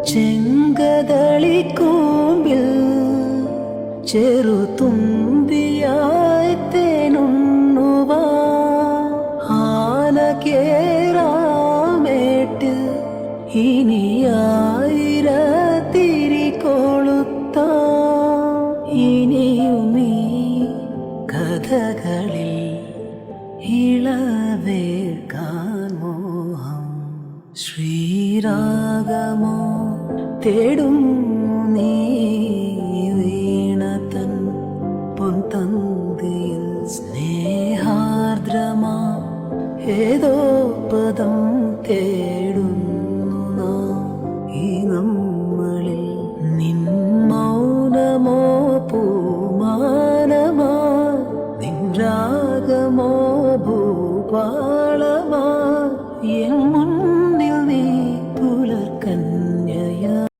ചെങ്കതളിക്കൂമ്പിൽ ചെറുതുമ്പിയായി തേനുണ്ണുവാ ആന കേറാമേട്ട് ഇനിയായിരത്തിരി കൊളുത്താ ഇനിയുമീ കഥകളിൽ ഇളവേൽക്കാൻ മോഹം ശ്രീരാഗമോ തേടും നീ വീണതൻ പൊൻതന്തിയിൽ സ്നേഹാർദ്രമാ ഏതോ പദം തേടുന്നു നാം ഈ